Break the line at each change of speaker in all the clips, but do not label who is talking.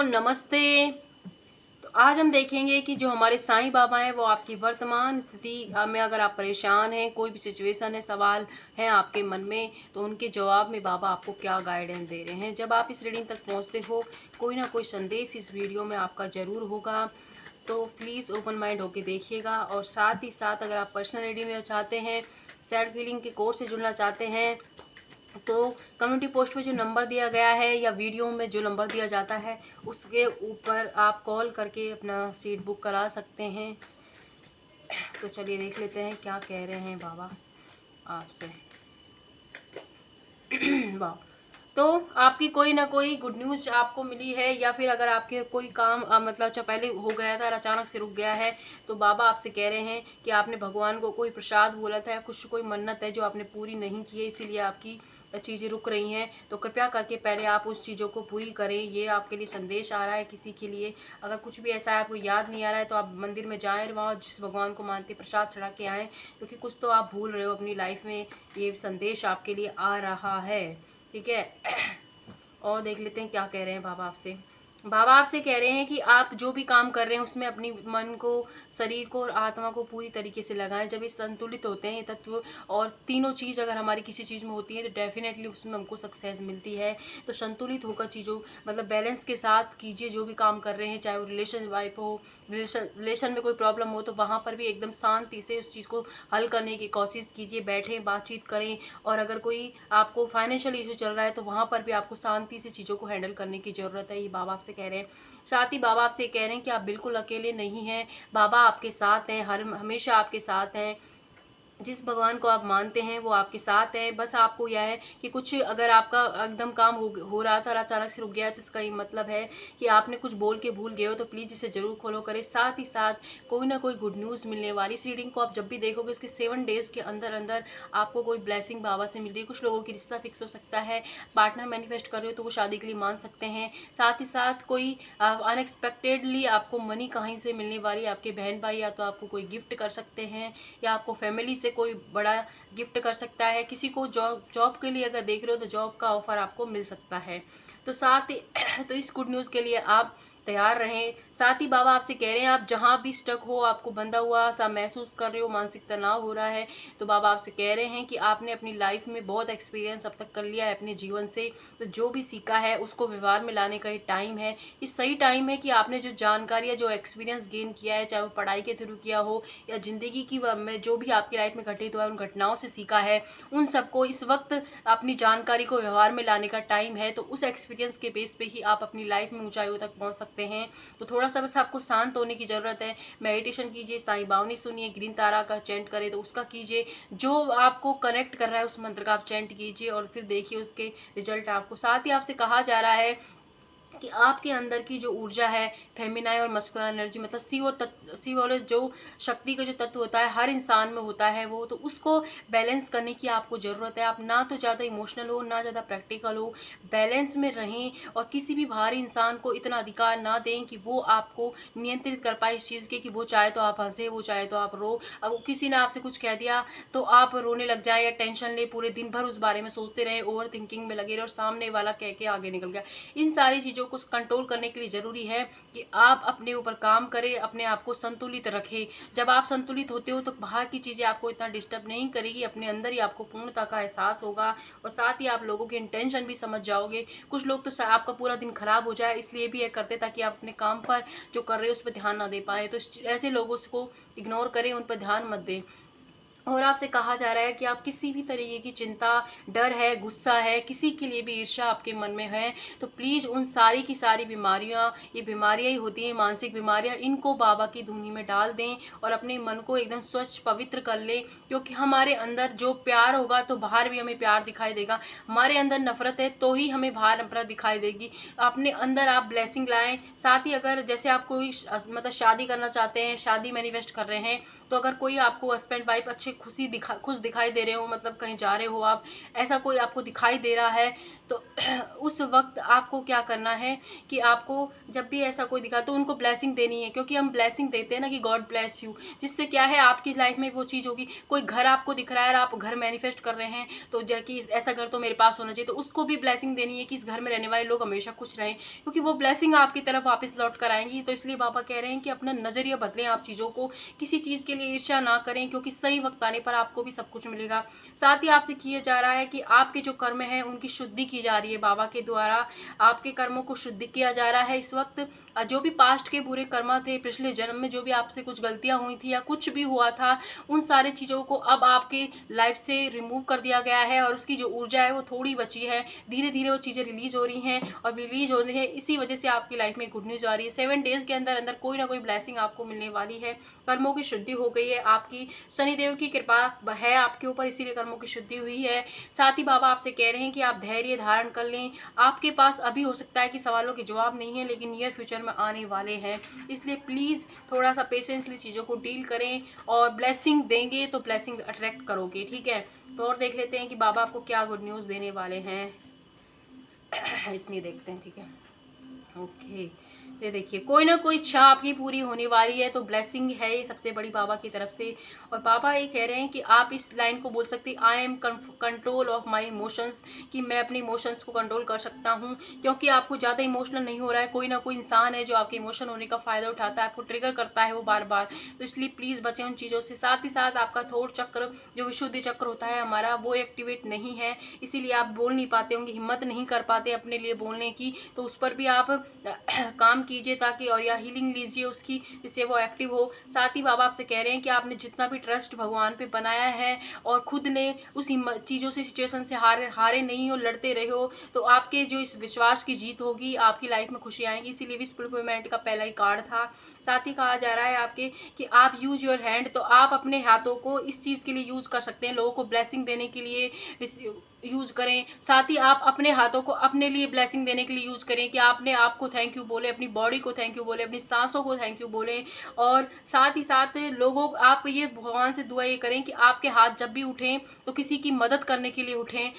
नमस्ते। तो आज हम देखेंगे कि जो हमारे साईं बाबा हैं वो आपकी वर्तमान स्थिति में अगर आप परेशान हैं, कोई भी सिचुएशन है, सवाल है आपके मन में, तो उनके जवाब में बाबा आपको क्या गाइडेंस दे रहे हैं। जब आप इस रीडिंग तक पहुंचते हो, कोई ना कोई संदेश इस वीडियो में आपका ज़रूर होगा, तो प्लीज़ ओपन माइंड होकर देखिएगा। और साथ ही साथ अगर आप पर्सनल रीडिंग में चाहते हैं, सेल्फ हीलिंग के कोर्स से जुड़ना चाहते हैं, तो कम्युनिटी पोस्ट में जो नंबर दिया गया है या वीडियो में जो नंबर दिया जाता है उसके ऊपर आप कॉल करके अपना सीट बुक करा सकते हैं। तो चलिए देख लेते हैं क्या कह रहे हैं बाबा आपसे। वाह। तो आपकी कोई ना कोई गुड न्यूज़ आपको मिली है, या फिर अगर आपके कोई काम मतलब जो पहले हो गया था और अचानक से रुक गया है, तो बाबा आपसे कह रहे हैं कि आपने भगवान को कोई प्रसाद बोला था या कुछ कोई मन्नत है जो आपने पूरी नहीं की है, इसीलिए आपकी चीज़ें रुक रही हैं। तो कृपया करके पहले आप उस चीज़ों को पूरी करें। ये आपके लिए संदेश आ रहा है किसी के लिए। अगर कुछ भी ऐसा है आपको याद नहीं आ रहा है, तो आप मंदिर में जाएँ, वहाँ जिस भगवान को मानते प्रसाद चढ़ा के आएँ, क्योंकि कुछ तो आप भूल रहे हो अपनी लाइफ में। ये संदेश आपके लिए आ रहा है, ठीक है। और देख लेते हैं क्या कह रहे हैं बाबा आपसे। बाबा आपसे कह रहे हैं कि आप जो भी काम कर रहे हैं उसमें अपनी मन को, शरीर को और आत्मा को पूरी तरीके से लगाएं। जब ये संतुलित होते हैं ये तत्व और तीनों चीज़ अगर हमारी किसी चीज़ में होती है तो डेफिनेटली उसमें हमको सक्सेस मिलती है। तो संतुलित होकर चीज़ों मतलब बैलेंस के साथ कीजिए जो भी काम कर रहे हैं, चाहे वो रिलेशन वाइफ हो, रिलेशन में कोई प्रॉब्लम हो, तो वहाँ पर भी एकदम शांति से उस चीज़ को हल करने की कोशिश कीजिए। बैठें, बातचीत करें। और अगर कोई आपको फाइनेंशियल इशू चल रहा है तो वहाँ पर भी आपको शांति से चीज़ों को हैंडल करने की ज़रूरत है। ये बाबा आपसे कह रहे हैं। साथ ही बाबा आपसे कह रहे हैं कि आप बिल्कुल अकेले नहीं हैं। बाबा आपके साथ हैं, हमेशा आपके साथ हैं। जिस भगवान को आप मानते हैं वो आपके साथ है। बस आपको यह है कि कुछ अगर आपका एकदम काम हो रहा था और अचानक से रुक गया है, तो इसका ये मतलब है कि आपने कुछ बोल के भूल गए हो। तो प्लीज़ इसे ज़रूर फॉलो करें। साथ ही साथ कोई ना कोई गुड न्यूज़ मिलने वाली। इस रीडिंग को आप जब भी देखोगे उसके 7 डेज़ के अंदर अंदर आपको कोई ब्लेसिंग बाबा से मिल रही है। कुछ लोगों की रिश्ता फिक्स हो सकता है, पार्टनर मैनिफेस्ट कर रहे हो तो वो शादी के लिए मान सकते हैं। साथ ही साथ कोई अनएक्सपेक्टेडली आपको मनी कहीं से मिलने वाली, आपके बहन भाई या तो आपको कोई गिफ्ट कर सकते हैं, या आपको फैमिली से कोई बड़ा गिफ्ट कर सकता है। किसी को जॉब के लिए अगर देख रहे हो तो जॉब का ऑफर आपको मिल सकता है। तो साथ ही तो इस गुड न्यूज़ के लिए आप तैयार रहें। साथ ही बाबा आपसे कह रहे हैं आप जहाँ भी स्टक हो, आपको बंधा हुआ सा महसूस कर रहे हो, मानसिक तनाव हो रहा है, तो बाबा आपसे कह रहे हैं कि आपने अपनी लाइफ में बहुत एक्सपीरियंस अब तक कर लिया है अपने जीवन से। तो जो भी सीखा है उसको व्यवहार में लाने का ये टाइम है। ये सही टाइम है कि आपने जो जानकारी या जो एक्सपीरियंस गेन किया है, चाहे वो पढ़ाई के थ्रू किया हो या ज़िंदगी की में जो भी आपकी लाइफ में घटित हुआ है, उन घटनाओं से सीखा है, उन सबको इस वक्त अपनी जानकारी को व्यवहार में लाने का टाइम है। तो उस एक्सपीरियंस के बेस पे ही आप अपनी लाइफ में ऊंचाइयों तक पहुंच सकते हैं। तो थोड़ा सा बस आपको शांत होने की ज़रूरत है। मेडिटेशन कीजिए, साईं बावनी सुनिए, ग्रीन तारा का चैंट करें तो उसका कीजिए, जो आपको कनेक्ट कर रहा है उस मंत्र का आप चैंट कीजिए और फिर देखिए उसके रिजल्ट आपको। साथ ही आपसे कहा जा रहा है कि आपके अंदर की जो ऊर्जा है, फेमिनाइन और मस्कुलाइन एनर्जी, मतलब शिव और जो शक्ति का जो तत्व होता है हर इंसान में होता है वो, तो उसको बैलेंस करने की आपको ज़रूरत है। आप ना तो ज़्यादा इमोशनल हो, ना ज़्यादा प्रैक्टिकल हो, बैलेंस में रहें। और किसी भी बाहरी इंसान को इतना अधिकार ना दें कि वो आपको नियंत्रित कर पाए इस चीज़ के कि वो चाहे तो आप हंसे, वो चाहे तो आप रो। अब किसी ने आपसे कुछ कह दिया तो आप रोने लग जाए या टेंशन ले, पूरे दिन भर उस बारे में सोचते रहे, ओवर थिंकिंग में लगे रहे और सामने वाला कह के आगे निकल गया। इन सारी चीज़ों को कंट्रोल करने के लिए ज़रूरी है कि आप अपने ऊपर काम करें, अपने आप को संतुलित रखें। जब आप संतुलित होते हो तो बाहर की चीज़ें आपको इतना डिस्टर्ब नहीं करेगी, अपने अंदर ही आपको पूर्णता का एहसास होगा। और साथ ही आप लोगों की इंटेंशन भी समझ जाओगे। कुछ लोग तो आपका पूरा दिन खराब हो जाए इसलिए भी ये करते ताकि आप अपने काम पर जो कर रहे हो उस पर ध्यान ना दे पाए। तो ऐसे लोगों को इग्नोर करें, उन पर ध्यान मत दें। और आपसे कहा जा रहा है कि आप किसी भी तरीके की चिंता, डर है, गुस्सा है, किसी के लिए भी ईर्ष्या आपके मन में है, तो प्लीज़ उन सारी की सारी बीमारियां, ये बीमारियां ही होती हैं मानसिक बीमारियां, इनको बाबा की धुनी में डाल दें और अपने मन को एकदम स्वच्छ पवित्र कर लें। क्योंकि हमारे अंदर जो प्यार होगा तो बाहर भी हमें प्यार दिखाई देगा। हमारे अंदर नफरत है तो ही हमें बाहर नफरत दिखाई देगी। अपने अंदर आप ब्लेसिंग लाएं। साथ ही अगर जैसे आप कोई मतलब शादी करना चाहते हैं, शादी मैनिफेस्ट कर रहे हैं, तो अगर कोई आपको हस्बैंड वाइफ अच्छे खुश दिखाई दे रहे हो, मतलब कहीं जा रहे हो आप, ऐसा कोई आपको दिखाई दे रहा है, तो उस वक्त आपको क्या करना है कि आपको जब भी ऐसा कोई दिखा तो उनको ब्लेसिंग देनी है, क्योंकि हम ब्लेसिंग देते हैं ना कि गॉड ब्लेस यू, जिससे क्या है आपकी लाइफ में वो चीज़ होगी। कोई घर आपको दिख रहा है और आप घर मैनिफेस्ट कर रहे हैं, तो कि ऐसा घर तो मेरे पास होना चाहिए, तो उसको भी ब्लेसिंग देनी है कि इस घर में रहने वाले लोग हमेशा खुश रहें, क्योंकि वो ब्लेसिंग आपकी तरफ वापस लौट कर आएंगी। तो इसलिए बाबा कह रहे हैं कि अपना नज़रिया बदलें, आप चीज़ों को, किसी चीज़ के लिए ईर्ष्या ना करें, क्योंकि सही वक्त आने पर आपको भी सब कुछ मिलेगा। साथ ही आपसे किया जा रहा है कि आपके जो कर्म हैं उनकी शुद्धि की जा रही है, बाबा के द्वारा आपके कर्मों को शुद्ध किया जा रहा है इस वक्त। जो भी पास्ट के बुरे कर्म थे, पिछले जन्म में जो भी आपसे कुछ गलतियां हुई थी या कुछ भी हुआ था, उन सारे चीज़ों को अब आपके लाइफ से रिमूव कर दिया गया है, और उसकी जो ऊर्जा है वो थोड़ी बची है। धीरे धीरे वो चीज़ें रिलीज हो रही हैं, और रिलीज हो रही है इसी वजह से आपकी लाइफ में गुड न्यूज़ आ रही है। 7 डेज के अंदर अंदर कोई ना कोई ब्लेसिंग आपको मिलने वाली है। कर्मों की शुद्धि हो गई है आपकी, शनिदेव की कृपा है आपके ऊपर, इसीलिए कर्मों की शुद्धि हुई है। साथ ही बाबा आपसे कह रहे हैं कि आप धैर्य धारण कर लें। आपके पास अभी हो सकता है कि सवालों के जवाब नहीं है, लेकिन नियर फ्यूचर में आने वाले हैं, इसलिए प्लीज़ थोड़ा सा पेशेंसली चीज़ों को डील करें, और ब्लेसिंग देंगे तो ब्लेसिंग अट्रैक्ट करोगे, ठीक है। तो और देख लेते हैं कि बाबा आपको क्या गुड न्यूज़ देने वाले हैं। इतनी देखते हैं, ठीक है। ओके, ये देखिए, कोई ना कोई इच्छा आपकी पूरी होने वाली है, तो ब्लेसिंग है ये सबसे बड़ी बाबा की तरफ से। और बाबा ये कह रहे हैं कि आप इस लाइन को बोल सकते हैं, I am control of my emotions, कि मैं अपने इमोशंस को कंट्रोल कर सकता हूँ, क्योंकि आपको ज़्यादा इमोशनल नहीं हो रहा है। कोई ना कोई इंसान है जो आपके इमोशन होने का फ़ायदा उठाता है, आपको ट्रिगर करता है वो बार बार, तो इसलिए प्लीज़ बचें उन चीज़ों से। साथ ही साथ आपका थॉट चक्र, जो विशुद्धि चक्र होता है हमारा, वो एक्टिवेट नहीं है, इसीलिए आप बोल नहीं पाते होंगे, हिम्मत नहीं कर पाते अपने लिए बोलने की, तो उस पर भी आप काम कीजिए, ताकि, और या हीलिंग लीजिए उसकी, जिससे वो एक्टिव हो। साथ ही बाबा आपसे कह रहे हैं कि आपने जितना भी ट्रस्ट भगवान पे बनाया है, और खुद ने उस चीज़ों से, सिचुएशन से हारे नहीं हो, लड़ते रहे हो, तो आपके जो इस विश्वास की जीत होगी, आपकी लाइफ में खुशी आएंगी। इसीलिए विश फुलफिलमेंट का पहला ही कार्ड था। साथ ही कहा जा रहा है आपके कि आप यूज योर हैंड, तो आप अपने हाथों को इस चीज़ के लिए यूज़ कर सकते हैं, लोगों को ब्लेसिंग देने के लिए यूज़ करें। साथ ही आप अपने हाथों को अपने लिए ब्लेसिंग देने के लिए यूज़ करें, कि आपने आपको थैंक यू बोले, अपनी बॉडी को थैंक यू बोले, अपनी सांसों को थैंक यू बोले। और साथ ही साथ लोगों, आप ये भगवान से दुआ ये करें कि आपके हाथ जब भी उठें तो किसी की मदद करने के लिए उठें,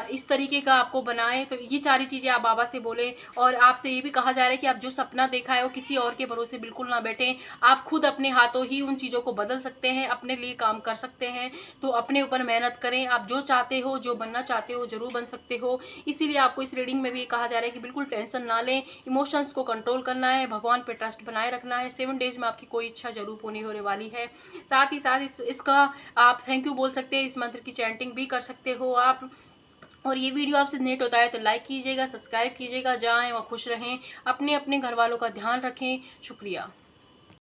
इस तरीके का आपको बनाएं। तो ये सारी चीज़ें आप बाबा से बोलें। और आपसे ये भी कहा जा रहा है कि आप जो सपना देखा है वो किसी और के भरोसे बिल्कुल ना बैठें, आप खुद अपने हाथों ही उन चीज़ों को बदल सकते हैं, अपने लिए काम कर सकते हैं। तो अपने ऊपर मेहनत करें, आप जो चाहते हो, जो बनना चाहते हो, जरूर बन सकते हो। इसीलिए आपको इस रीडिंग में भी ये कहा जा रहा है कि बिल्कुल टेंशन ना लें, इमोशंस को कंट्रोल करना है, भगवान पे ट्रस्ट बनाए रखना है। 7 डेज में आपकी कोई इच्छा जरूर पूरी होने वाली है। साथ ही साथ इसका आप थैंक यू बोल सकते हैं, इस मंत्र की चैंटिंग भी कर सकते हो आप। और ये वीडियो आपसे नेट होता है तो लाइक कीजिएगा, सब्सक्राइब कीजिएगा। जाएं वहाँ खुश रहें, अपने अपने घर वालों का ध्यान रखें। शुक्रिया।